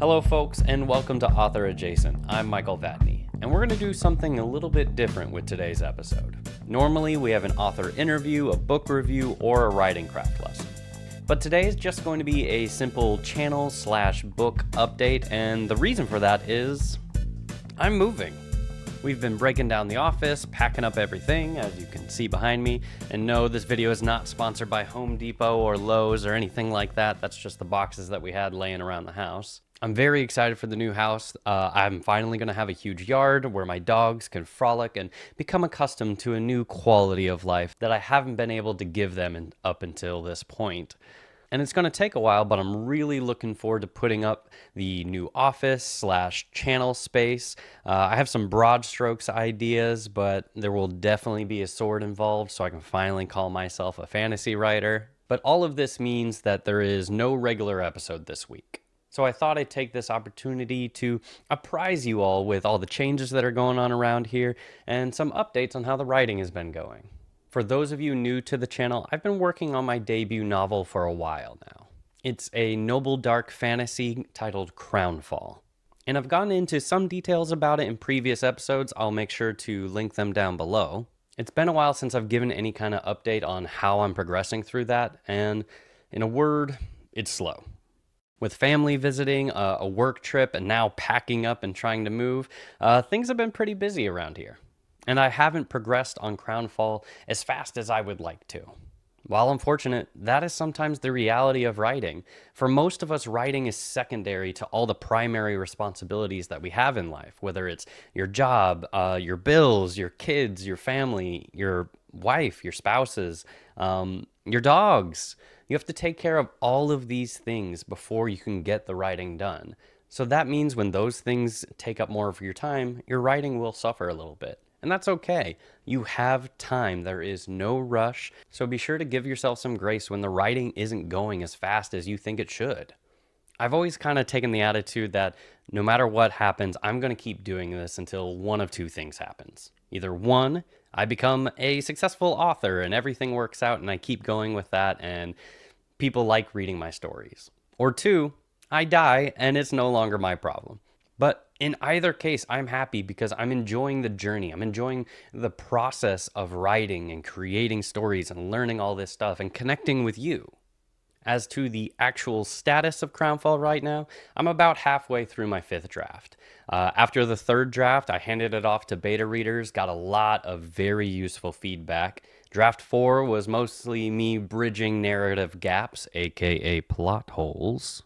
Hello folks, and welcome to Author Adjacent. I'm Michael Vatney, and we're going to do something a little bit different with today's episode. Normally we have an author interview, a book review, or a writing craft lesson. But today is just going to be a simple channel/book update, and the reason for that is I'm moving. We've been breaking down the office, packing up everything, as you can see behind me. And no, this video is not sponsored by Home Depot or Lowe's or anything like that. That's just the boxes that we had laying around the house. I'm very excited for the new house. I'm finally going to have a huge yard where my dogs can frolic and become accustomed to a new quality of life that I haven't been able to give them up until this point. And it's going to take a while, but I'm really looking forward to putting up the new office/channel space. I have some broad strokes ideas, but there will definitely be a sword involved so I can finally call myself a fantasy writer. But all of this means that there is no regular episode this week. So I thought I'd take this opportunity to apprise you all with all the changes that are going on around here and some updates on how the writing has been going. For those of you new to the channel, I've been working on my debut novel for a while now. It's a nobledark fantasy titled Crownfall. And I've gone into some details about it in previous episodes. I'll make sure to link them down below. It's been a while since I've given any kind of update on how I'm progressing through that, and in a word, it's slow. With family visiting, a work trip, and now packing up and trying to move, things have been pretty busy around here. And I haven't progressed on Crownfall as fast as I would like to. While unfortunate, that is sometimes the reality of writing. For most of us, writing is secondary to all the primary responsibilities that we have in life, whether it's your job, your bills, your kids, your family, your wife, your spouses, your dogs. You have to take care of all of these things before you can get the writing done. So that means when those things take up more of your time, your writing will suffer a little bit. And that's okay. You have time. There is no rush. So be sure to give yourself some grace when the writing isn't going as fast as you think it should. I've always kind of taken the attitude that no matter what happens, I'm going to keep doing this until one of two things happens. Either one, I become a successful author and everything works out and I keep going with that and people like reading my stories. Or two, I die and it's no longer my problem. But in either case, I'm happy because I'm enjoying the journey. I'm enjoying the process of writing and creating stories and learning all this stuff and connecting with you. As to the actual status of Crownfall right now, I'm about halfway through my 5th draft. After the 3rd draft, I handed it off to beta readers, got a lot of very useful feedback. Draft 4 was mostly me bridging narrative gaps, aka plot holes.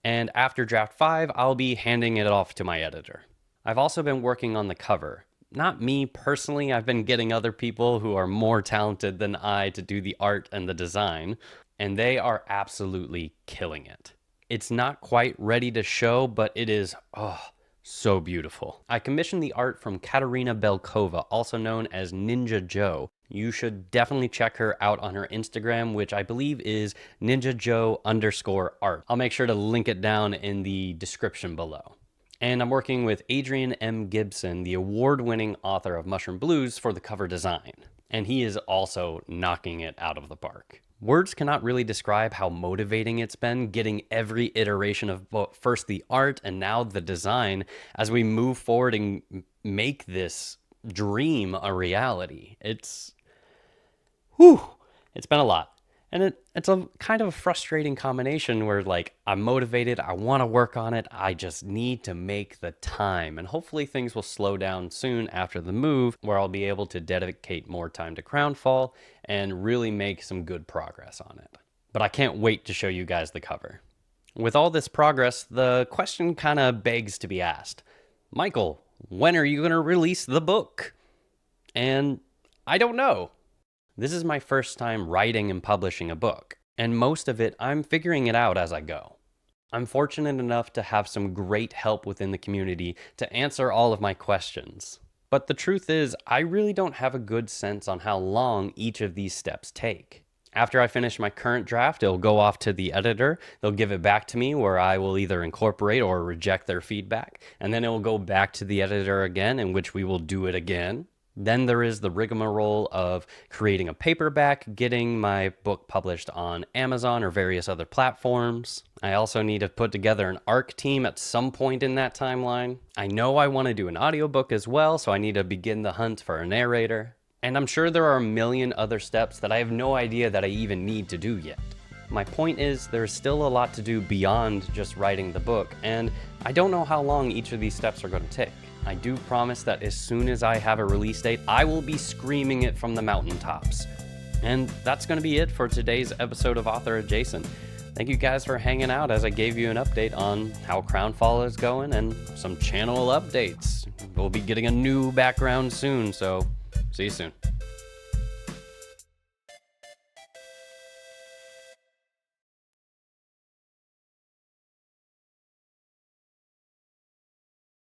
And after draft 5, I'll be handing it off to my editor. I've also been working on the cover. Not me personally, I've been getting other people who are more talented than I to do the art and the design, and they are absolutely killing it. It's not quite ready to show, but it is, so beautiful. I commissioned the art from Katerina Belikova, also known as Ninja Joe. You should definitely check her out on her Instagram, which I believe is ninjajoe_art. I'll make sure to link it down in the description below. And I'm working with Adrian Gibson, the award-winning author of Mushroom Blues, for the cover design. And he is also knocking it out of the park. Words cannot really describe how motivating it's been getting every iteration of first the art and now the design as we move forward and make this dream a reality. It's been a lot. And it's a kind of a frustrating combination where like I'm motivated, I want to work on it, I just need to make the time. And hopefully things will slow down soon after the move where I'll be able to dedicate more time to Crownfall and really make some good progress on it. But I can't wait to show you guys the cover. With all this progress, the question kind of begs to be asked. Michael, when are you going to release the book? And I don't know. This is my first time writing and publishing a book, and most of it I'm figuring it out as I go. I'm fortunate enough to have some great help within the community to answer all of my questions. But the truth is, I really don't have a good sense on how long each of these steps take. After I finish my current draft, it'll go off to the editor. They'll give it back to me where I will either incorporate or reject their feedback. And then it will go back to the editor again, in which we will do it again. Then there is the rigmarole of creating a paperback, getting my book published on Amazon or various other platforms. I also need to put together an ARC team at some point in that timeline. I know I want to do an audiobook as well, so I need to begin the hunt for a narrator. And I'm sure there are a million other steps that I have no idea that I even need to do yet. My point is, there's still a lot to do beyond just writing the book, and I don't know how long each of these steps are going to take. I do promise that as soon as I have a release date, I will be screaming it from the mountaintops. And that's going to be it for today's episode of Author Adjacent. Thank you guys for hanging out as I gave you an update on how Crownfall is going and some channel updates. We'll be getting a new background soon, so see you soon.